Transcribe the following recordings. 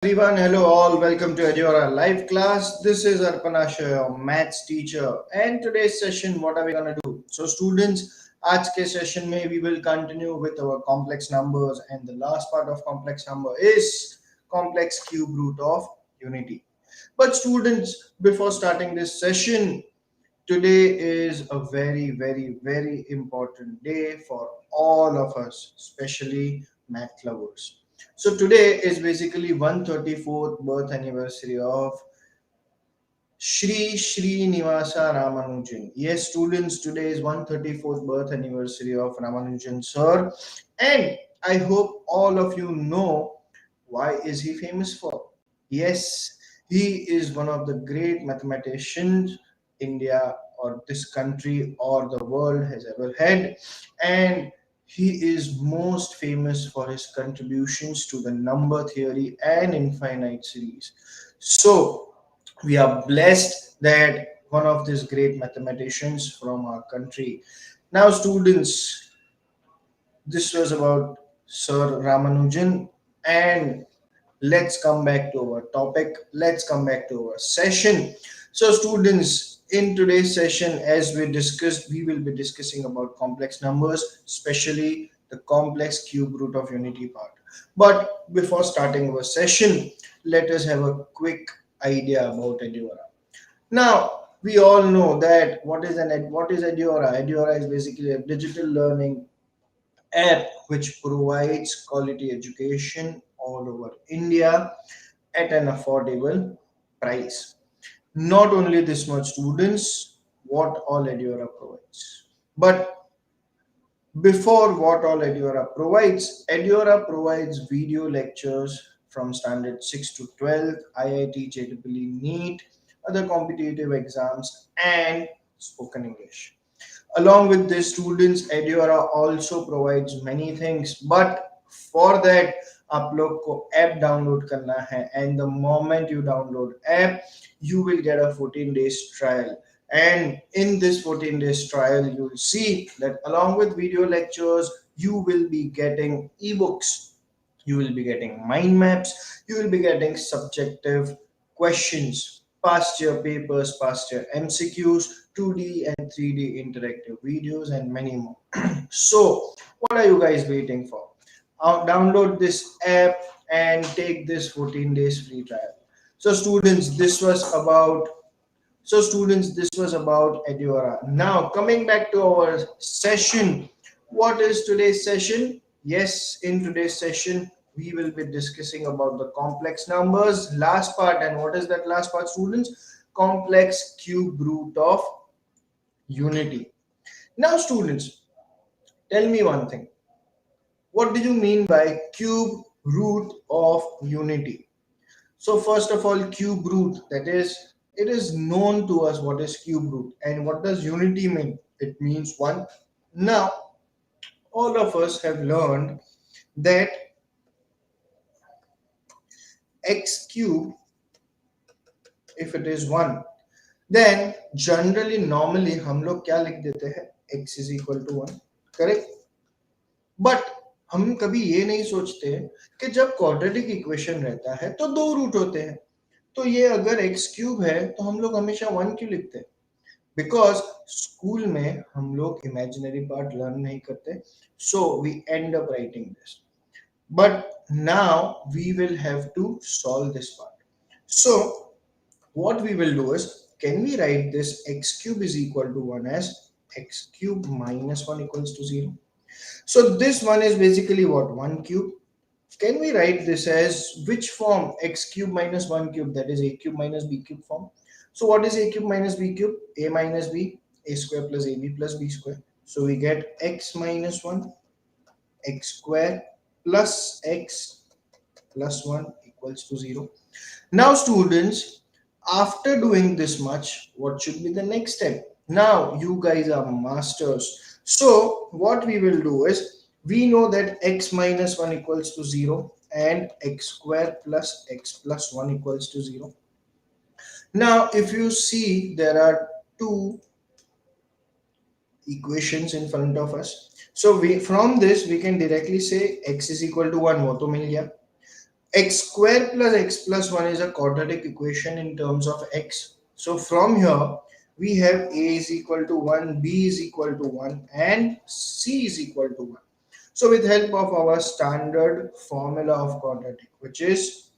Everyone, hello all, welcome to Eduauraa live class. This is Arpan Ashar, your maths teacher, and today's session, what are we gonna do? So, students, आज के session में we will continue with our complex numbers, and the last part of complex number is complex cube root of unity. But students, before starting this session, today is a very important day for all of us, especially math lovers. So today is basically 134th birth anniversary of Shri Nivasa Ramanujan. Yes, students, today is 134th birth anniversary of Ramanujan sir, and I hope all of you know why is he famous for. Yes, he is one of the great mathematicians India or this country or the world has ever had, and he is most famous for his contributions to the number theory and infinite series. So we are blessed that one of these great mathematicians from our country. Now, students, this was about Sir Ramanujan, and let's come back to our topic. Let's come back to our session. So, students, in today's session, as we discussed, we will be discussing about complex numbers, especially the complex cube root of unity part. But before starting our session, let us have a quick idea about Eduauraa. Now, we all know that what is Eduauraa? Eduauraa is basically a digital learning app which provides quality education all over India at an affordable price. Not only this much, students, what all Eduauraa provides. But before what all Eduauraa provides video lectures from standard 6 to 12, IIT, JEE, NEET, other competitive exams, and spoken English. Along with this, students, Eduauraa also provides many things, but for that, आप लोग को app download करना है, and the moment you download app, you will get a 14 days trial. And in this 14 days trial, you will see that along with video lectures, you will be getting ebooks, you will be getting mind maps, you will be getting subjective questions, past year papers, past year MCQs, 2D and 3D interactive videos, and many more. So, what are you guys waiting for? Download this app and take this 14 days free trial. So, students, this was about Eduauraa. Now, coming back to our session, what is today's session? Yes, in today's session, we will be discussing about the complex numbers, last part. And what is that last part, students? Complex cube root of unity. Now, students, tell me one thing. What do you mean by cube root of unity? So first of all, cube root, that is, it is known to us what is cube root. And what does unity mean? It means one. Now, all of us have learned that x cube, if it is one, then generally, normally, हम लोग क्या लिख देते हैं? X is equal to 1, correct? But हम कभी ये नहीं सोचते कि जब क्वाड्रेटिक इक्वेशन रहता है तो दो रूट होते हैं. तो ये अगर एक्स क्यूब है तो हम लोग हमेशा वन क्यों लिखते हैं? बिकॉज स्कूल में हम लोग इमेजिनरी पार्ट लर्न नहीं करते, so we end up writing this. But now we will have to solve this part. So what we will do is, can we write this x cube is equal to 1 as x cube minus 1 equals to 0? So this one is basically what? 1 cube. Can we write this as which form? X cube minus 1 cube, that is a cube minus b cube form. So what is a cube minus b cube? A minus b, a square plus ab plus b square. So we get x minus 1, x square plus x plus 1 equals to 0. Now students, after doing this much, what should be the next step? Now you guys are masters. So what we will do is, we know that x minus 1 equals to 0 and x square plus x plus 1 equals to 0. Now if you see, there are two equations in front of us. So we, from this we can directly say x is equal to 1, वो तो मिल गया. X square plus x plus 1 is a quadratic equation in terms of x. So from here, we have a is equal to 1, b is equal to 1, and c is equal to 1. So with help of our standard formula of quadratic, which is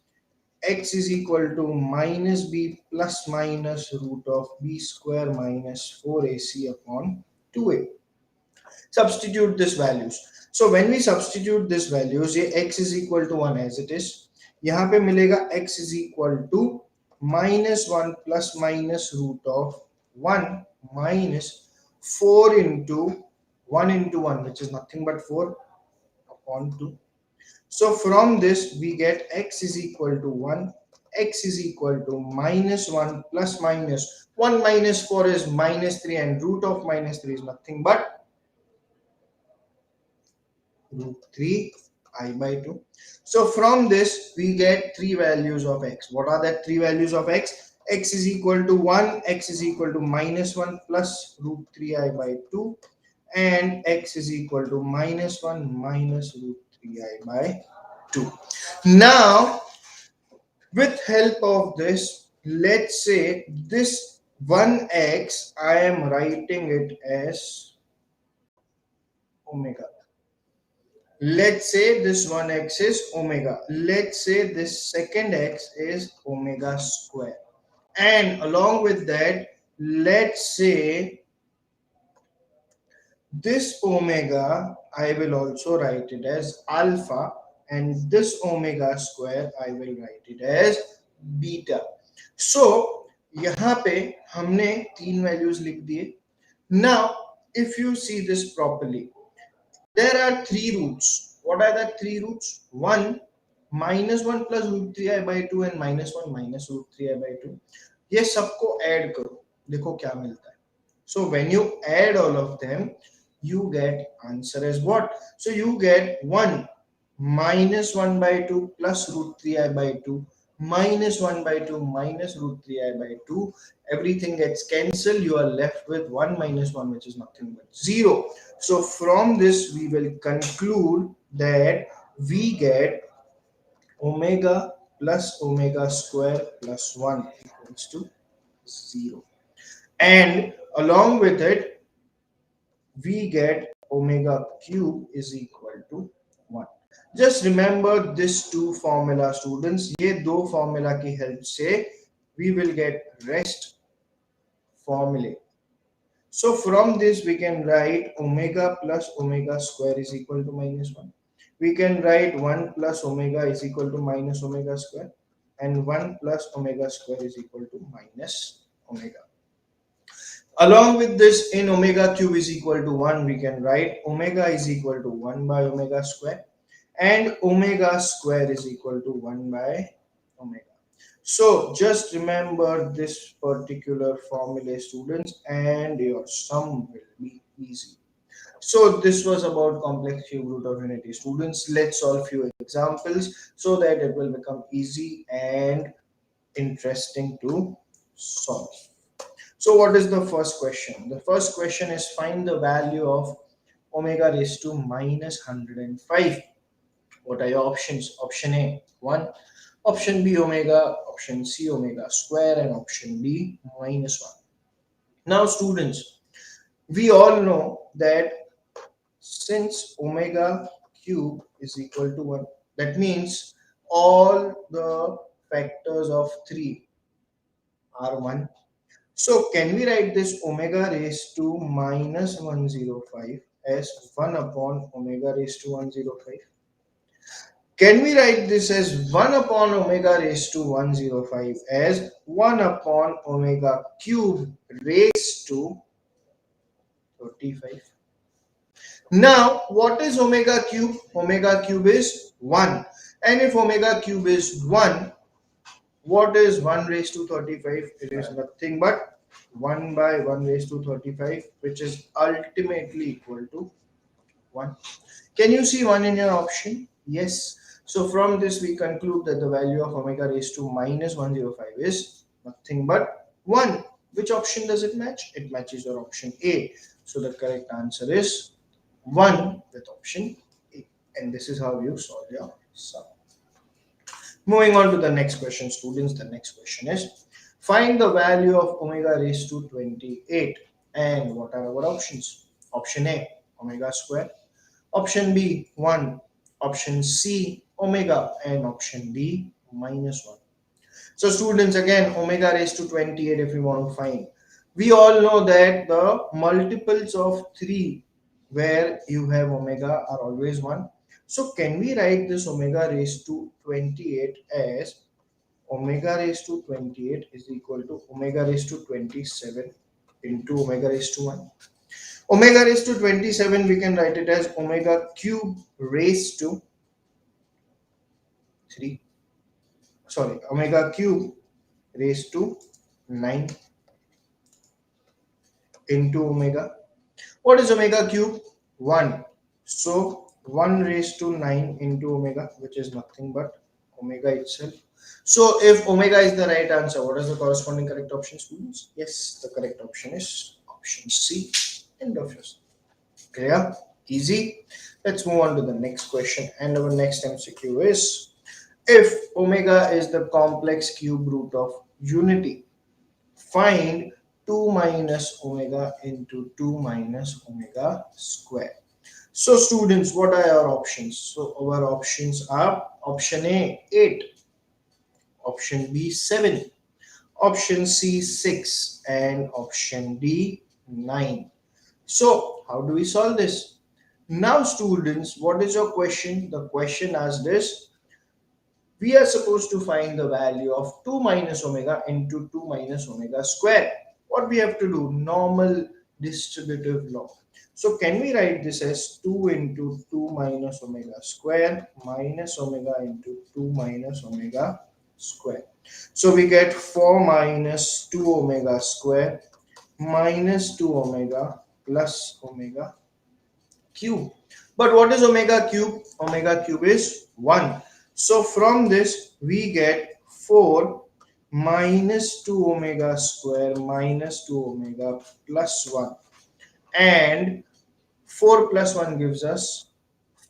x is equal to minus b plus minus root of b square minus 4ac upon 2a. Substitute this values. So when we substitute this values, ये x is equal to 1 as it is. यहाँ पे मिलेगा x is equal to minus 1 plus minus root of 1 minus 4 into 1 into 1, which is nothing but 4 upon 2. So from this we get x is equal to 1, x is equal to minus 1 plus minus 1 minus 4 is minus 3, and root of minus 3 is nothing but root 3 I by 2. So from this we get three values of x. What are the three values of x? X is equal to 1, x is equal to minus 1 plus root 3i by 2, and x is equal to minus 1 minus root 3i by 2. Now with help of this, let's say this 1x, I am writing it as omega. Let's say this one x is omega. Let's say this second x is omega square. And along with that, let's say this omega, I will also write it as alpha, and this omega square, I will write it as beta. So यहाँ पे हमने तीन values लिख दिए. Now, if you see this properly, there are three roots. What are the three roots? 1 minus 1 plus root 3i by 2 and minus 1 minus root 3i by 2. ये सबको add करो, देखो क्या मिलता है. So when you add all of them, you get answer as what? So you get 1 minus 1 by 2 plus root 3i by 2 minus 1 by 2 minus root 3i by 2. Everything gets cancelled. You are left with 1 minus 1, which is nothing but 0. So from this we will conclude that we get omega plus omega square plus 1 equals to 0. And along with it, we get omega cube is equal to 1. Just remember this two formula, students. ये दो formula की help से we will get rest formulae. So from this we can write omega plus omega square is equal to minus 1. We can write 1 plus omega is equal to minus omega square, and 1 plus omega square is equal to minus omega. Along with this, in omega cube is equal to 1, we can write omega is equal to 1 by omega square, and omega square is equal to 1 by omega. So just remember this particular formula, students, and your sum will be easy. So this was about complex cube root of unity. Students, let's solve few examples so that it will become easy and interesting to solve. So what is the first question? The first question is find the value of omega raised to minus 105. What are your options? Option A, 1. Option B, omega. Option C, omega square. And option D, minus 1. Now students, we all know that since omega cube is equal to 1, that means all the factors of 3 are 1. So can we write this omega raised to minus 105 as 1 upon omega raised to 105? Can we write this as 1 upon omega raised to 105 as 1 upon omega cube raised to 35? Now, what is omega cube? Omega cube is 1. And if omega cube is 1, what is 1 raised to 35? It is nothing but 1 by 1 raised to 35, which is ultimately equal to 1. Can you see 1 in your option? Yes. So from this we conclude that the value of omega raised to minus 105 is nothing but 1. Which option does it match? It matches your option A. So the correct answer is 1 with option A. And this is how you solve your sum. Moving on to the next question, students. The next question is, find the value of omega raised to 28. And what are our options? Option A, omega square. Option B, 1. Option C, omega. And option D, -1. So students, again, omega raised to 28 if we want to find. We all know that the multiples of 3 where you have omega are always 1. So can we write this omega raised to 28 as omega raised to 28 is equal to omega raised to 27 into omega raised to 1. Omega raised to 27, we can write it as omega cube raised to 3. Sorry, omega cube raised to 9 into omega. What is omega cube? 1. So 1 raised to 9 into omega, which is nothing but omega itself. So if omega is the right answer, what is the corresponding correct option, students? Yes, the correct option is option C. End of yours. Clear? Easy. Let's move on to the next question. And our next MCQ is, if omega is the complex cube root of unity, find 2 minus omega into 2 minus omega square. So students, what are our options? So our options are option A, 8, option B, 7, option C, 6, and option D, 9. So how do we solve this? Now students, what is your question? The question asks this: we are supposed to find the value of 2 minus omega into 2 minus omega square. What we have to do? Normal distributive law. So can we write this as 2 into 2 minus omega square minus omega into 2 minus omega square. So we get 4 minus 2 omega square minus 2 omega plus omega cube. But what is omega cube? Omega cube is 1. So from this we get 4 minus 2 omega square minus 2 omega plus 1, and 4 plus 1 gives us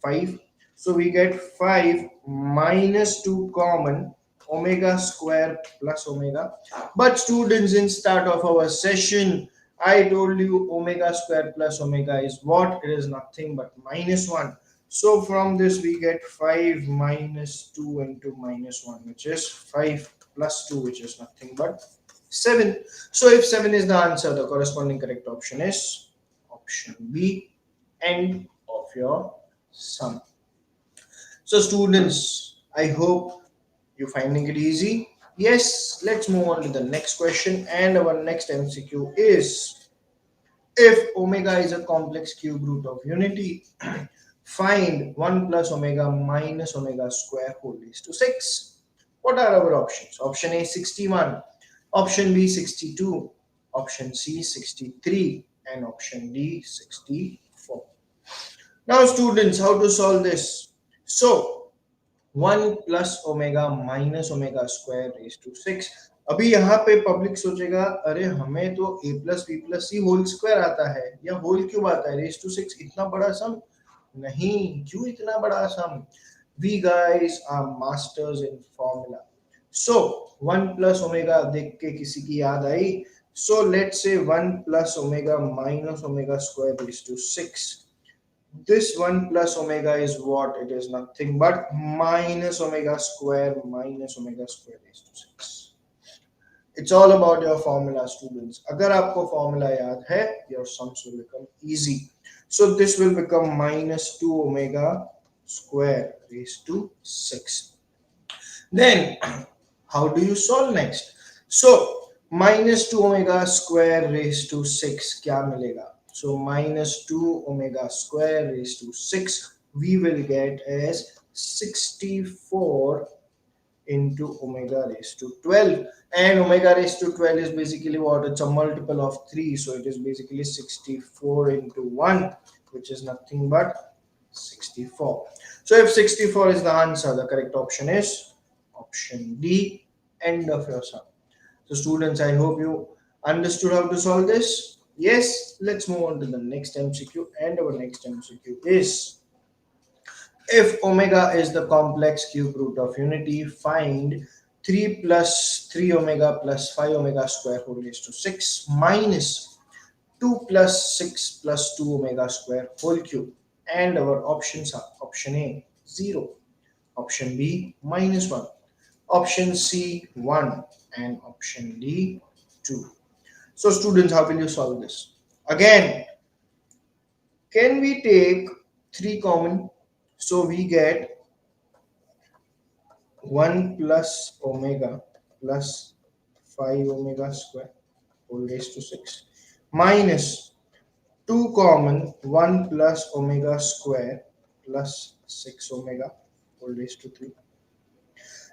5. So we get 5 minus 2 common, omega square plus omega. But students, in start of our session, I told you omega square plus omega is what? It is nothing but -1. So from this we get 5 minus 2 into -1, which is 5 plus 2, which is nothing but 7. So if 7 is the answer, the corresponding correct option is option B, end of your sum. So students, I hope you're finding it easy. Yes, let's move on to the next question, and our next MCQ is, if omega is a complex cube root of unity, find 1 plus omega minus omega square whole raised to 6. What are our options? Option A, 61, option B, 62, option C, 63, and option D, 64. Now students, how to solve this? So 1 plus omega minus omega square raised to 6. अभी यहाँ पे public सोचेगा, अरे हमें तो a plus b plus c whole square आता है, या होल क्यूब आता है, रेज टू 6 इतना बड़ा सम नहीं, क्यों इतना बड़ा सम? We guys are masters in formula. So 1 plus omega देख के किसी की याद आई? So let's say 1 plus omega minus omega square raised to 6. This 1 plus omega is what? It is nothing but minus omega square raised to 6. It's all about your formula, students. अगर आपको formula याद है, your sums will become easy. So this will become minus 2 omega square raised to 6. Then how do you solve next? So minus 2 omega square raised to 6 क्या मिलेगा? So minus 2 omega square raised to 6 we will get as 64 into omega raised to 12, and omega raised to 12 is basically what? It's a multiple of 3, so it is basically 64 into 1, which is nothing but 64. So if 64 is the answer, the correct option is option D, end of your sum. So students, I hope you understood how to solve this. Yes, let's move on to the next MCQ, and our next MCQ is, If omega is the complex cube root of unity, find 3 plus 3 omega plus 5 omega square whole raised to 6 minus 2 plus 6 plus 2 omega square whole cube. And our options are option A 0, option B minus 1, option C 1, and option D 2. So students, how will you solve this? Again, can we take 3 common? So we get 1 plus omega plus 5 omega square whole raised to 6 minus 2 common 1 plus omega square plus 6 omega whole raised to 3.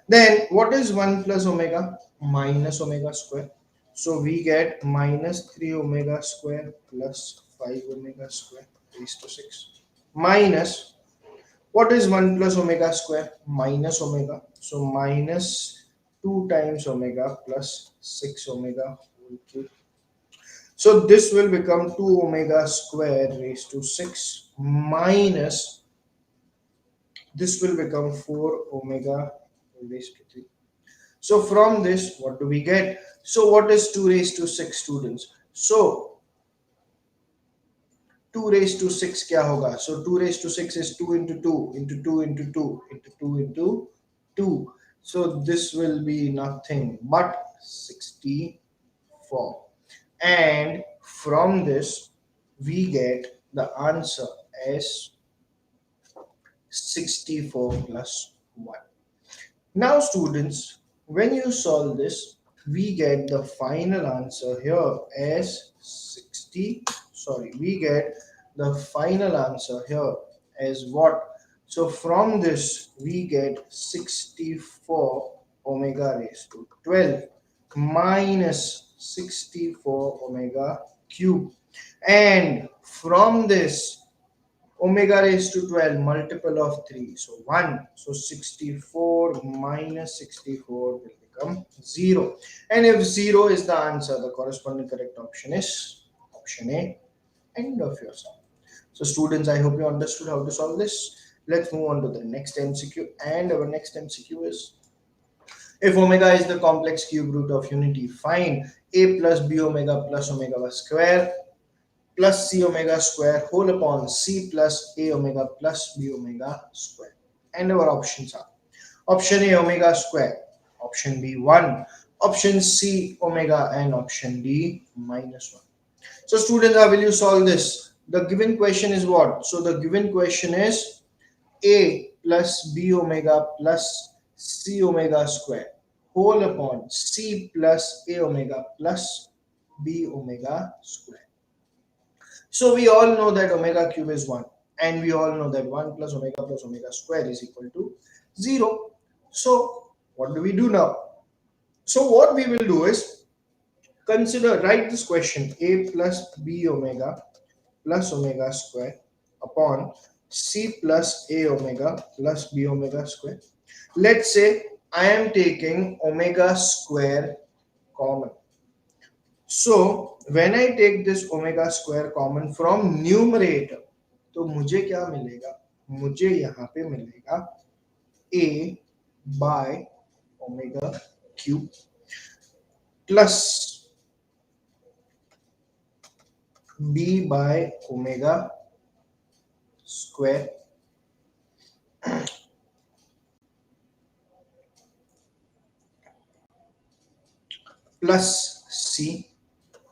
Then what is 1 plus omega? Minus omega square. So we get minus 3 omega square plus 5 omega square raised to 6 minus what is 1 plus omega square? Minus omega. So minus 2 times omega plus 6 omega whole cube. So this will become 2 omega square raised to 6 minus this will become 4 omega raised to 3. So from this, what do we get? So what is 2 raised to 6 students? So 2 raised to 6 क्या होगा? So 2 raised to 6 is 2 into 2 into 2 into 2 into 2 into 2. So this will be nothing but 64. And from this, we get the answer as 64 plus 1. Now students, when you solve this, we get the final answer here as 60. Sorry, we get the final answer here as what? So from this, we get 64 omega raised to 12 minus 64 omega cube. And from this, omega raised to 12 multiple of 3, so 1. So 64 minus 64 will become 0. And if 0 is the answer, the corresponding correct option is option A. End of your sum. So students, I hope you understood how to solve this. Let's move on to the next MCQ. And our next MCQ is, if omega is the complex cube root of unity, find a plus b omega plus omega square plus c omega square whole upon c plus a omega plus b omega square. And our options are option A omega square, option B 1, option C omega, and option D minus 1. So students, how will you solve this? The given question is what? So the given question is A plus B omega plus C omega square whole upon C plus A omega plus B omega square. So we all know that omega cube is 1, and we all know that 1 plus omega square is equal to 0. So what do we do now? So what we will do is consider, write this question, a plus b omega plus omega square upon c plus a omega plus b omega square. Let's say I am taking omega square common. So when I take this omega square common from numerator, तो मुझे क्या मिलेगा? मुझे यहाँ पे मिलेगा a by omega cube plus b by omega square plus c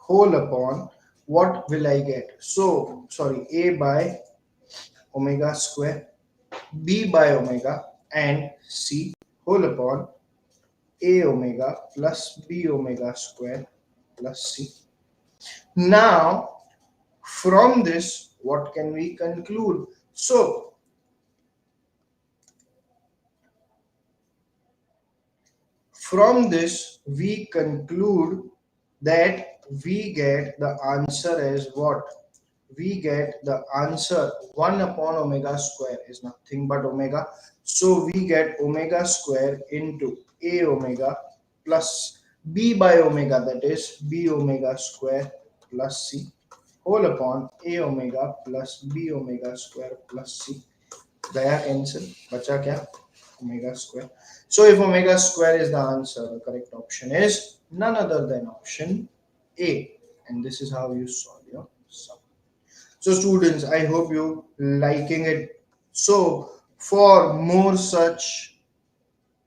whole upon what will I get? So sorry, a by omega square, b by omega, and c whole upon a omega plus b omega square plus c. Now from this, what can we conclude? So from this, we conclude that we get the answer as what? We get the answer 1 upon omega square is nothing but omega. So we get omega square into a omega plus b by omega, that is b omega square plus c whole upon a omega plus b omega square plus c. गया cancel, बचा क्या? Omega square. So if omega square is the answer, the correct option is none other than option A. And this is how you solve your sum. So students, I hope you liking it. So for more such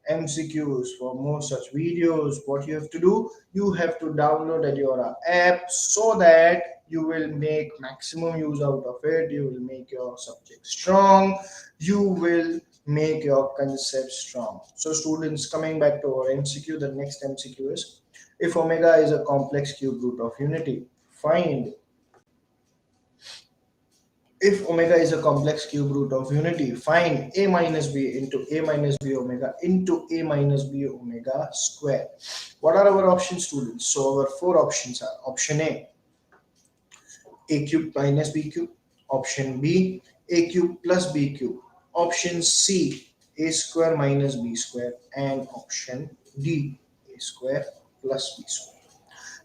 MCQs, for more such videos, what you have to do, you have to download Eduauraa app so that you will make maximum use out of it. You will make your subject strong. You will make your concept strong. So students, coming back to our MCQ, the next MCQ is, if omega is a complex cube root of unity, find. If omega is a complex cube root of unity, find a minus b into a minus b omega into a minus b omega square. What are our options, students? So our four options are: option A cube minus b cube; option B, a cube plus b cube; option C, a square minus b square; and option D, a square plus b square.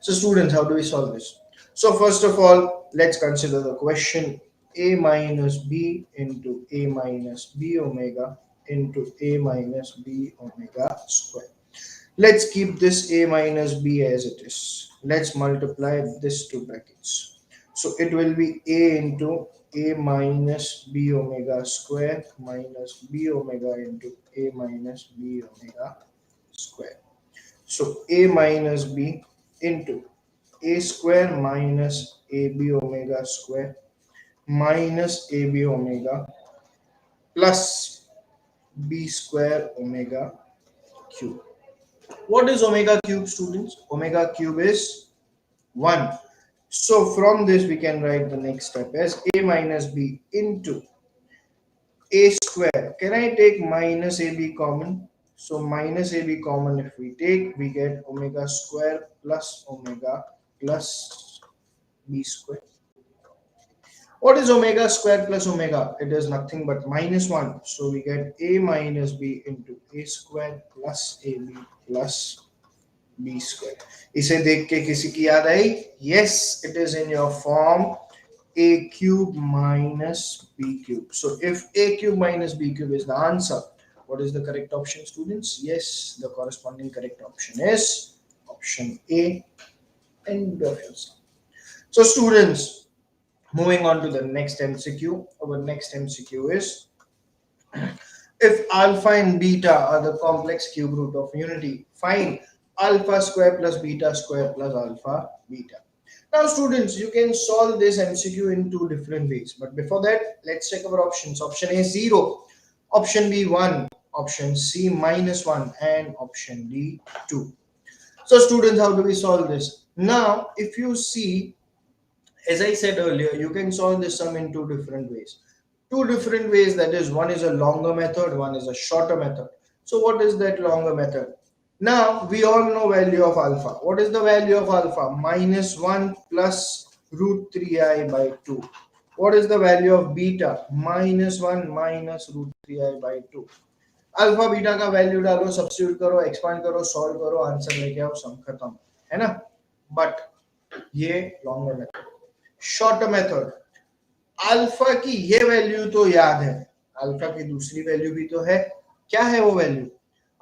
So students, how do we solve this? So first of all, let's consider the question: a minus b into a minus b omega into a minus b omega square. Let's keep this a minus b as it is. Let's multiply this two brackets. So it will be a into a minus b omega square minus b omega into a minus b omega square. So a minus b into a square minus ab omega square minus ab omega plus b square omega cube. What is omega cube, students? Omega cube is 1. So from this we can write the next step as a minus b into a square. Can I take minus ab common? So minus ab common if we take, we get omega square plus omega plus b square. What is omega square plus omega? It is nothing but minus 1. So we get a minus b into a square plus ab plus b square. इसे देख के किसी की याद आई? Yes, it is in your form a cube minus b cube. So if a cube minus b cube is the answer, what is the correct option, students? Yes, the corresponding correct option is option A. End of your sum. So students, moving on to the next MCQ. Our next MCQ is, if alpha and beta are the complex cube root of unity, find alpha square plus beta square plus alpha beta. Now students, you can solve this MCQ in two different ways. But before that, let's check our options. Option A 0, option B 1, option C minus 1, and option D 2. So students, how do we solve this? Now, if you see, as I said earlier, you can solve this sum in two different ways. Two different ways, that is, one is a longer method, one is a shorter method. So what is that longer method? Now we all know value of alpha. What is the value of alpha? Minus 1 plus root 3i by 2. What is the value of beta? Minus 1 minus root 3i by 2. Alpha beta का value डालो, substitute करो, expand करो, solve करो, answer लेके आओ, सम खत्म, है ना? बट ये longer method. Short method, alpha की ये वैल्यू तो याद है, अल्फा की दूसरी वैल्यू भी तो है. क्या है वो value?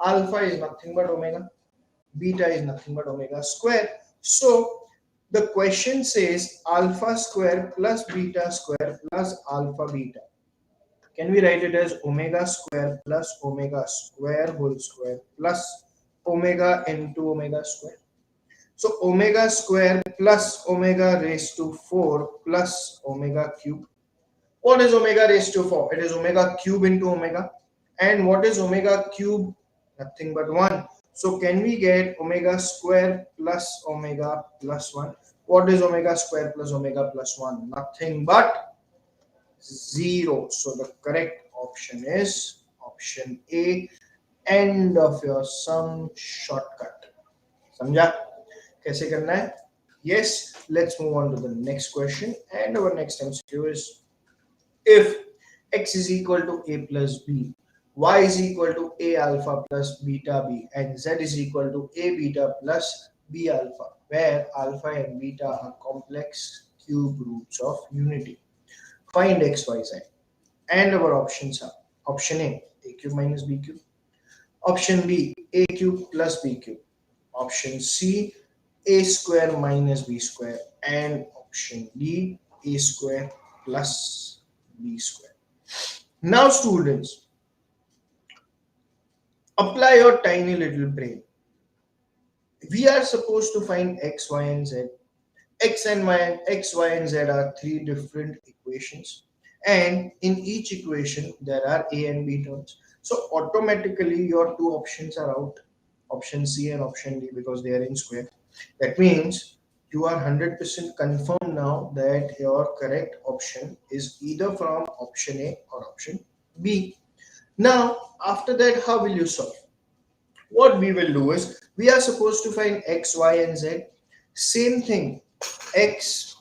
Alpha is nothing but omega, beta is nothing but omega square. So the question says alpha square plus beta square plus alpha beta. Can we write it as omega square plus omega square whole square plus omega into omega square? So omega square plus omega raised to 4 plus omega cube. What is omega raised to 4? It is omega cube into omega. And what is omega cube? Nothing but 1. So can we get omega square plus omega plus 1? What is omega square plus omega plus 1? Nothing but 0. So the correct option is option A. End of your sum. Shortcut. समझा कैसे करना है? Yes, let's move on to the next question. And our next MCQ is, if x is equal to a plus b, y is equal to a alpha plus beta b, and z is equal to a beta plus b alpha, where alpha and beta are complex cube roots of unity, find x, y, z. And our options are Option A cube minus B cube. Option B, A cube plus B cube. Option C, A square minus B square. And option D, A square plus B square. Now, students, apply your tiny little brain. We are supposed to find x, y, and z. X, Y, and Z are three different equations, and in each equation there are A and B terms. So automatically your two options are out, option C and option D, because they are in square. That means you are 100% confirmed now that your correct option is either from option A or option B. Now, after that, how will you solve? What we will do is we are supposed to find x, y, and z. Same thing, x,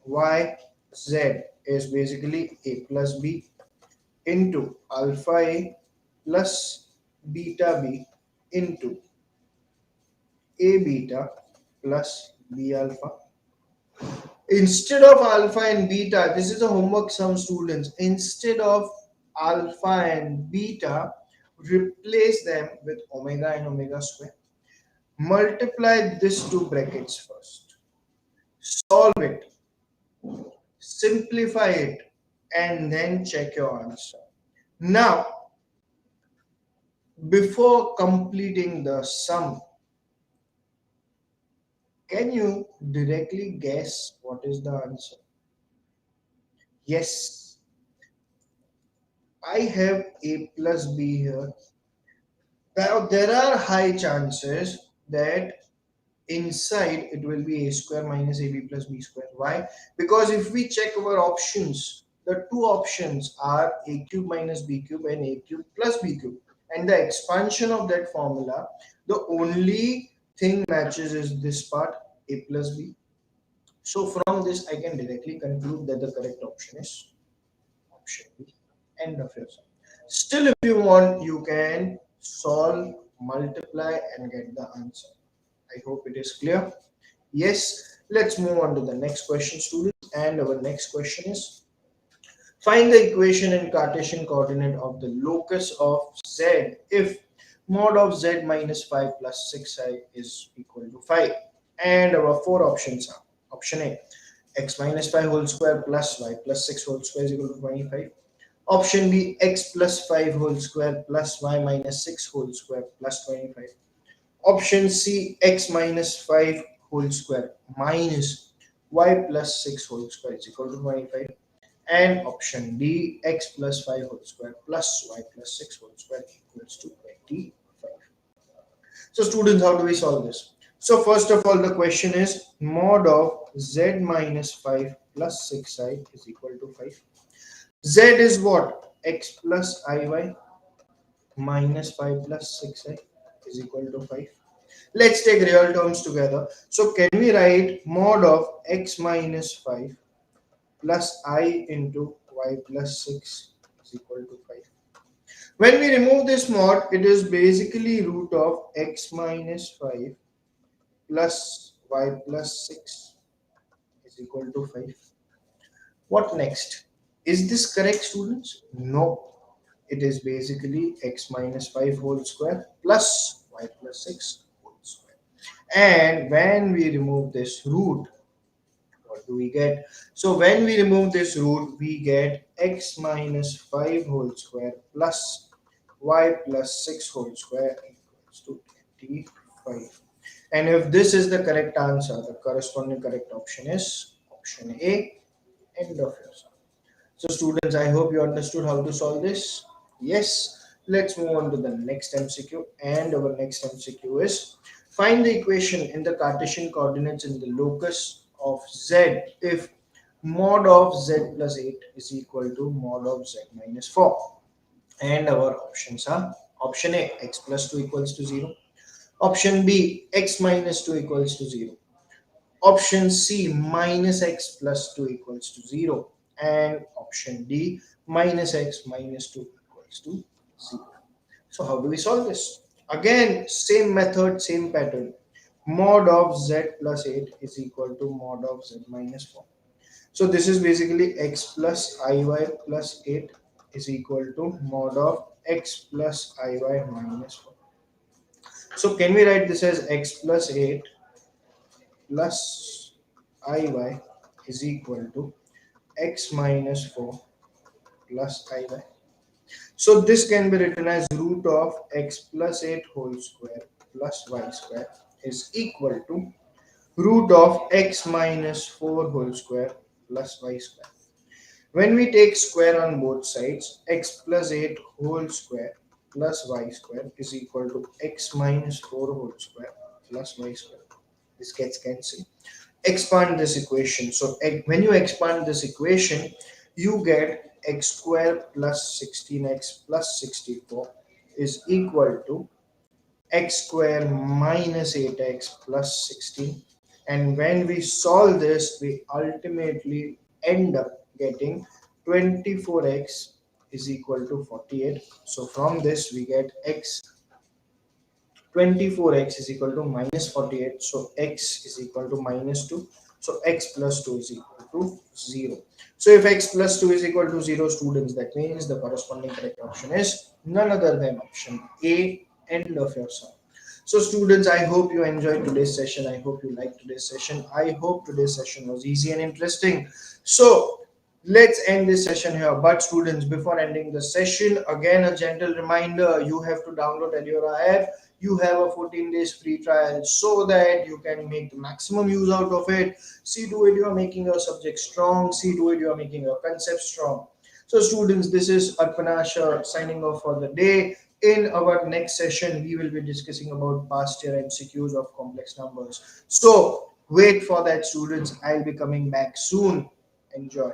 y, z is basically a plus b into alpha a plus beta b into a beta plus b alpha. Instead of alpha and beta, this is a homework, some students. Instead of alpha and beta, replace them with omega and omega square. Multiply this two brackets first. Solve it, simplify it, and then check your answer. Now, before completing the sum, can you directly guess what is the answer? Yes, I have A plus B here. Now, there are high chances that inside it will be a square minus ab plus b square. Why? Because if we check our options, the two options are a cube minus b cube and a cube plus b cube, and the expansion of that formula, the only thing matches is this part, a plus b. So from this I can directly conclude that the correct option is option B. End of your sum. Still, if you want, you can solve, multiply, and get the answer. I hope it is clear. Yes, let's move on to the next question, students. And our next question is, find the equation in Cartesian coordinate of the locus of z if mod of z minus 5 plus 6i is equal to 5. And our four options are: option A, x minus 5 whole square plus y plus 6 whole square is equal to 25. Option B, x plus 5 whole square plus y minus 6 whole square plus 25. Option C, x minus 5 whole square minus y plus 6 whole square is equal to 25. And option D, x plus 5 whole square plus y plus 6 whole square equals to 25. So students, how do we solve this? So first of all, the question is mod of z minus 5 plus 6i is equal to 5. Z is what? X plus iy minus 5 plus 6i is equal to 5. Let's take real terms together. So can we write mod of x minus 5 plus I into y plus 6 is equal to 5. When we remove this mod, it is basically root of x minus 5 plus y plus 6 is equal to 5. What next? Is this correct, students? No. It is basically x minus 5 whole square plus y plus 6 whole square. And when we remove this root, what do we get? So when we remove this root, we get x minus 5 whole square plus y plus 6 whole square equals to 25. And if this is the correct answer, the corresponding correct option is option A. End of your sum. So students, I hope you understood how to solve this. Yes, let's move on to the next MCQ. And our next MCQ is, find the equation in the Cartesian coordinates in the locus of z if mod of z plus 8 is equal to mod of z minus 4. And our options are: option A, x plus 2 equals to 0. Option B, x minus 2 equals to 0. Option C, minus x plus 2 equals to 0. And option D, minus x minus 2 equals to 0. So how do we solve this? Again, same method, same pattern. Mod of z plus 8 is equal to mod of z minus 4. So this is basically x plus iy plus 8 is equal to mod of x plus iy minus 4. So can we write this as x plus 8 plus iy is equal to x minus 4 plus iy. So this can be written as root of x plus 8 whole square plus y square is equal to root of x minus 4 whole square plus y square. When we take square on both sides, x plus 8 whole square plus y square is equal to x minus 4 whole square plus y square. This gets cancelled. Expand this equation. So when you expand this equation, you get x square plus 16x plus 64 is equal to x square minus 8x plus 16. And when we solve this, we ultimately end up getting 24x is equal to 48. So from this, we get x 24x is equal to minus 48. So x is equal to minus 2. So x plus 2 is equal to 0. So if x plus 2 is equal to 0, students, that means the corresponding correct option is none other than option A. End of your sum. So students, I hope you enjoyed today's session. I hope you liked today's session. I hope today's session was easy and interesting. So let's end this session here. But students, before ending the session, again a gentle reminder, you have to download Eduauraa app. You have a 14 days free trial so that you can make the maximum use out of it. See to it you are making your subject strong. See to it you are making your concept strong. So students, this is Arpan Ashar signing off for the day. In our next session, we will be discussing about past year MCQs of complex numbers. So wait for that, students. I'll be coming back soon. Enjoy.